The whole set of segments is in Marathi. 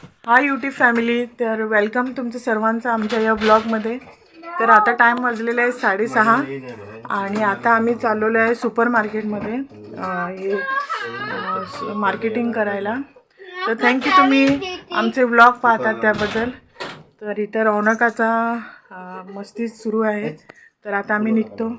हाय यूट्यूब फॅमिली, तर वेलकम तुमचं सर्वांचं आमच्या या ब्लॉगमध्ये. तर आता टाईम वाजलेला आहे 6:30 आणि आता आम्ही चाललेलो आहे सुपर मार्केटमध्ये हे मार्केटिंग करायला. तर थँक्यू तुम्ही आमचे ब्लॉग पाहतात त्याबद्दल. तर इथं रौनकाचा मस्ती सुरू आहे. तर आता आम्ही निघतो.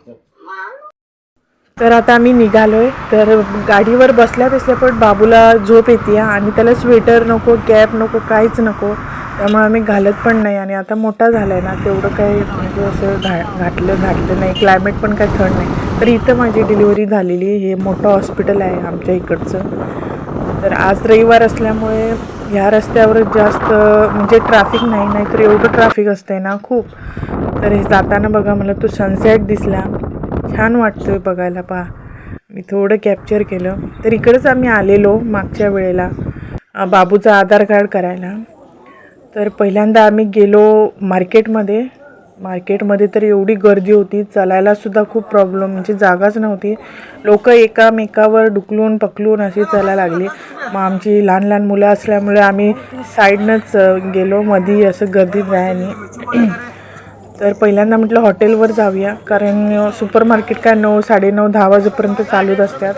तर आता आम्ही निघालोय. तर गाडीवर बसल्या पण बाबूला झोप येते आणि त्याला स्वेटर नको, कॅप नको, काहीच नको. त्यामुळे आम्ही घालत पण नाही. आणि आता मोठा झाला आहे ना, तेवढं काही म्हणजे असं घातलं नाही. क्लायमेट पण काही थंड नाही. तर इथं माझी डिलिव्हरी झालेली. हे मोठं हॉस्पिटल आहे आमच्या इकडचं. तर आज रविवार असल्यामुळे ह्या रस्त्यावर जास्त म्हणजे ट्रॅफिक नाही तर एवढं ट्रॅफिक असतंय ना खूप. तर हे जाताना बघा मला तो सनसेट दिसला, छान वाटतोय बघायला. पहा, मी थोडं कॅप्चर केलं. तर इकडेच आम्ही आलेलो मागच्या वेळेला बाबूचं आधार कार्ड करायला. तर पहिल्यांदा आम्ही गेलो मार्केटमध्ये तर एवढी गर्दी होती, चालायलासुद्धा खूप प्रॉब्लेम, म्हणजे जागाच नव्हती. लोक एकामेकावर ढुकलून पकलून अशी चालायला लागली. मग आमची लहान लहान मुलं असल्यामुळे आम्ही साईडनंच गेलो, मध्ये असं गर्दीत जायनी. तर पहिल्यांदा म्हटलं हॉटेलवर जाऊया, कारण सुपर मार्केट काय 9, 9:30, 10 वाजेपर्यंत चालूच असतात.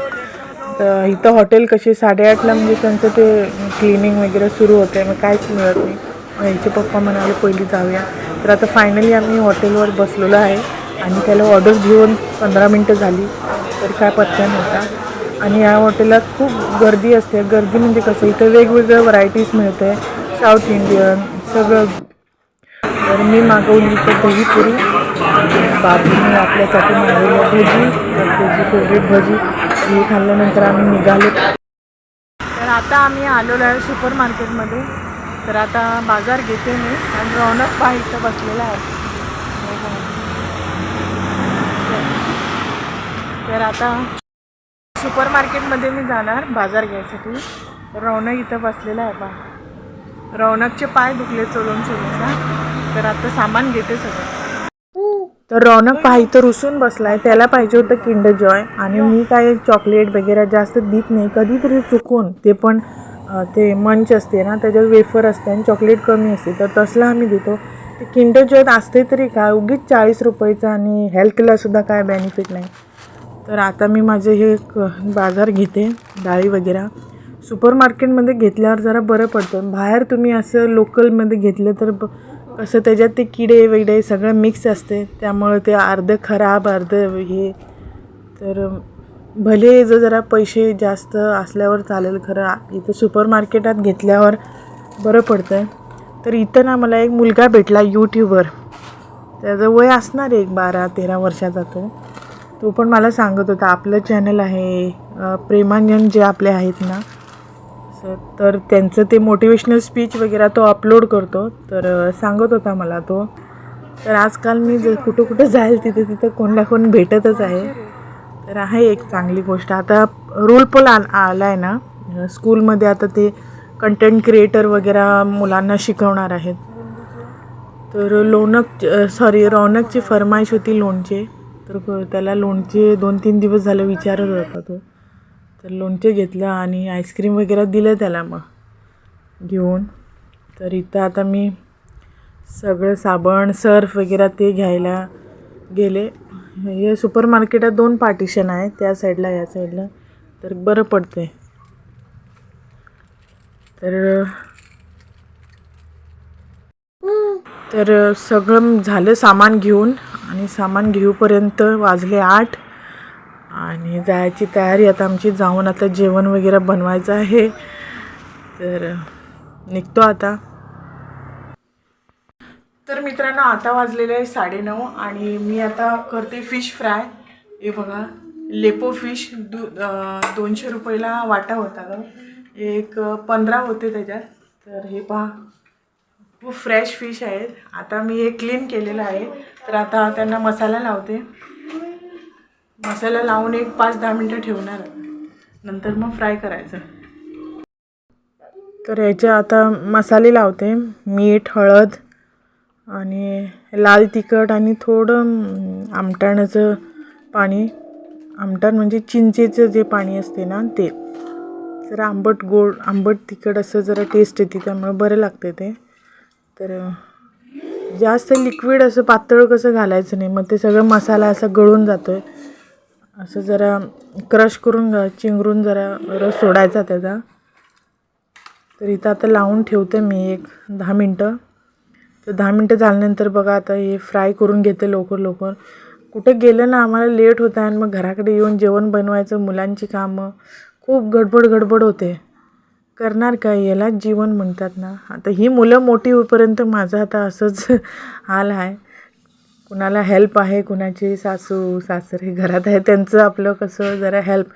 तर इथं हॉटेल कशी 8:30ला म्हणजे त्यांचं ते क्लिनिंग वगैरे सुरू होते, मग काहीच मिळत नाही. मग यांचे पप्पा म्हणाले पहिली जाऊया. तर आता फायनली आम्ही हॉटेलवर बसलेलो आहे आणि त्याला ऑर्डर घेऊन 15 मिनटं झाली तर काय पत्ता नव्हता. आणि या हॉटेलात खूप गर्दी असते. गर्दी म्हणजे कसं, इथं वेगवेगळ्या व्हरायटीज मिळते, साऊथ इंडियन सगळं. तर मी मागवली इथं दहीपुरी, बाबूने आपल्यासाठी मागवली भजी, तर त्याची फेवरेट भजी. ही खाल्ल्यानंतर आम्ही निघालो. तर आता आम्ही आलेलो आहे सुपर मार्केटमध्ये. तर आता बाजार घेते मी आणि रौनक पहा इथं बसलेला आहे. तर आता सुपर मार्केटमध्ये मी जाणार बाजार घ्यायसाठी. रौनक इथं बसलेला आहे पहा. रौनकचे पाय दुखले चलून ना. तर आता सामान घेते सगळं. तर रौनक पहा इथं रुसून बसलाय. त्याला पाहिजे होतं किंडर जॉय आणि मी काय चॉकलेट वगैरे जास्त देत नाही, कधीतरी चुकून. ते पण ते मंच असते ना, त्याच्यात वेफर असते आणि चॉकलेट कमी असते, तर तसला आम्ही देतो. ते किंडर जॉय असते तरी काय उगीच 40 रुपयाचं आणि हेल्थलासुद्धा काय बेनिफिट नाही. तर आता मी माझे हे बाजार घेते, डाळी वगैरे. सुपर मार्केटमध्ये घेतल्यावर जरा बरं पडतं. बाहेर तुम्ही असं लोकलमध्ये घेतलं तर कसं त्याच्यात ते किडे वगैरे सगळं मिक्स असते, त्यामुळे ते अर्धं खराब अर्धं हे. तर भले जरा पैसे जास्त असल्यावर चालेल, खरं इथं सुपर मार्केटात घेतल्यावर बरं पडतं. तर इथं ना मला एक मुलगा भेटला यूट्यूबर. त्याचं वय असणार एक 12-13 वर्षाचा. तो पण मला सांगत होता आपलं चॅनल आहे प्रेमांजन जे आपले आहेत ना सर, तर त्यांचं ते मोटिवेशनल स्पीच वगैरे तो अपलोड करतो. तर सांगत होता मला तो. तर आजकाल मी कुठं जाईल तिथं कोण ना कोण भेटतच आहे. तर आहे एक चांगली गोष्ट. आता रूल पण आला आहे ना स्कूलमध्ये, आता ते कंटेंट क्रिएटर वगैरे मुलांना शिकवणार आहेत. तर रौनकची फरमाईश होती लोणचे. तर त्याला लोणचे 2-3 दिवस झाले विचारत होता तो. तर लोणचे घेतलं आणि आईस्क्रीम वगैरे दिलं त्याला मग घेऊन. तर इथं आता मी सगळं साबण सर्फ वगैरे ते घ्यायला गेले. हे सुपर मार्केटात 2 पार्टिशन आहे, त्या साईडला या साईडला, तर बरं पडते. तर सगळं झालं सामान घेऊन, आणि सामान घेऊपर्यंत वाजले 8 आणि जायची तयारी आता आमची. जाऊन आता जेवण वगैरे बनवायचं आहे. तर निघतो आता. तर मित्रांनो आता वाजलेले आहे 9:30 आणि मी आता करते फिश फ्राय. हे बघा, लेपो फिश 200 रुपयाला वाटा होता. एक 15 होते त्याच्यात. तर हे पहा, खूप फ्रेश फिश आहेत. आता मी हे क्लीन केलेलं आहे. तर आता त्यांना मसाला लावते. मसाला लावून एक 5-10 मिनटं ठेवणार, नंतर मग फ्राय करायचं. तर याच्या आता मसाले लावते. मीठ, हळद आणि लाल तिखट आणि थोडं आमटाणाचं पाणी. आमटाण म्हणजे चिंचेचं जे पाणी असते ना ते. जरा आंबट गोड आंबट तिखट असं जरा टेस्ट येते, त्यामुळे बरं लागते ते. तर जास्त लिक्विड असं पातळ कसं घालायचं नाही, मग ते सगळं मसाला असा गळून जातो आहे. असं जरा क्रश करून चिंगरून जरा रस सोडायचा त्याचा. तर इथं आता लावून ठेवते मी एक 10 मिनटं. तर 10 मिनटं झाल्यानंतर बघा आता हे फ्राय करून घेते लवकर. कुठे गेलं ना आम्हाला लेट होतं आणि मग घराकडे येऊन जेवण बनवायचं, मुलांची कामं, खूप गडबड होते. करणार काय, यालाच जीवन म्हणतात ना. आता ही मुलं मोठी होईपर्यंत माझं आता असंच हाल आहे. कुणाला हेल्प आहे, कुणाची सासू सासरे घरात आहे, त्यांचं आपलं कसं जरा हेल्प.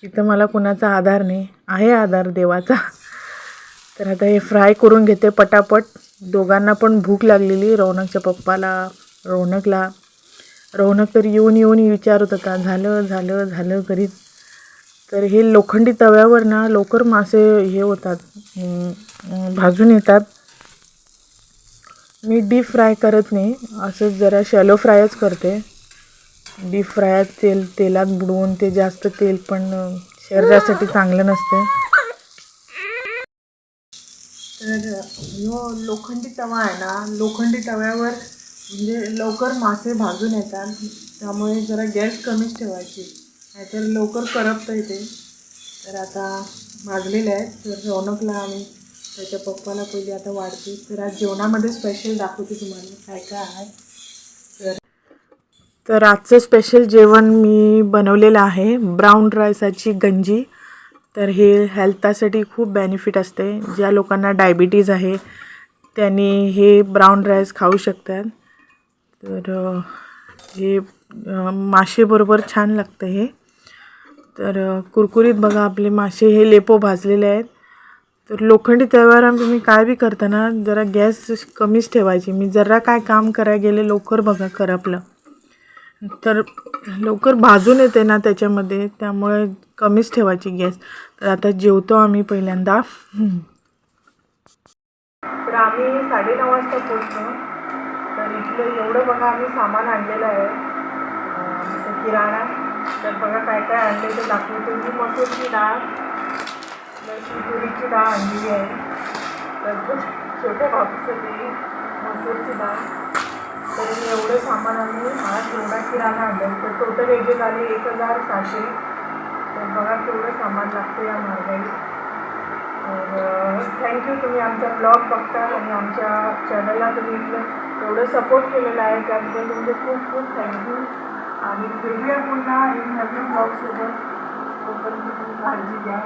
इथं मला कुणाचा आधार नाही आहे, आधार देवाचा. तर आता हे फ्राय करून घेते पटापट. दोघांना पण भूक लागलेली, रौनकच्या पप्पाला, रौनक तर येऊन विचारत होता, झालं करीत. तर हे लोखंडी तव्यावर ना लवकर मासे हे होतात, भाजून येतात. मी डीप फ्राय करत नाही, असंच जरा शॅलो फ्रायच करते. डीप फ्राय तेलात बुडवून, ते जास्त तेल पण शरीरासाठी चांगलं नसते. तर लोखंडी तवा आहे ना, लोखंडी तव्यावर म्हणजे लवकर मासे भाजून येतात. त्यामुळे जरा गॅस कमीच ठेवायची, नाहीतर लवकर करपतं येते. तर आता भाजलेले आहेत. तर रौनकला आणि त्याच्या पप्पाला पहिले आता वाढते. तर आज जेवणामध्ये स्पेशल दाखवते तुम्हाला काय आहे. तर आजचं स्पेशल जेवण मी बनवलेलं आहे, ब्राऊन राईसाची गंजी. तर हे हेल्थसाठी खूप बेनिफिट असते. ज्या लोकांना डायबिटीज आहे त्यांनी हे ब्राऊन राईस खाऊ शकतात. तर हे माशेबरोबर छान लागतं हे. तर कुरकुरीत बघा आपले मासे हे लेपो भाजलेले आहेत. तर लोखंडी तव्यावर तुम्ही काय बी करताना जरा गॅस कमीच ठेवायची. मी जरा काय काम करायला गेले लवकर बघा करपलं, तर लवकर भाजून येते ना त्याच्यामध्ये, त्यामुळे कमीच ठेवायची गॅस. तर आता जेवतो आम्ही पहिल्यांदा. तर आम्ही 9:30 वाजता पोचतो. तर इथलं एवढं बघा आम्ही सामान आणलेलं आहे, जसं किराणा. तर बघा काय आणले ते दाखवतो. ही मसूरची डाळ, तुरीची डाळ आणलेली आहे. तर छोट्या बाबूसाठी मसूरची डाळ. तर एवढं सामान आम्ही आज एवढा किराणा आणलं. तर टोटल याचे झाले 1600. तर बघा केवढं सामान लागतं या महागाईत. तर थँक्यू, तुम्ही आमचा ब्लॉग बघता आणि आमच्या चॅनलला तुम्ही इथलं एवढं सपोर्ट केलेलं आहे, त्याबद्दल तुमचे खूप खूप थँक्यू. आणि भेटूया पुन्हा एक नवीन ब्लॉगसोबत. तोपर्यंत तुम्ही काळजी घ्या.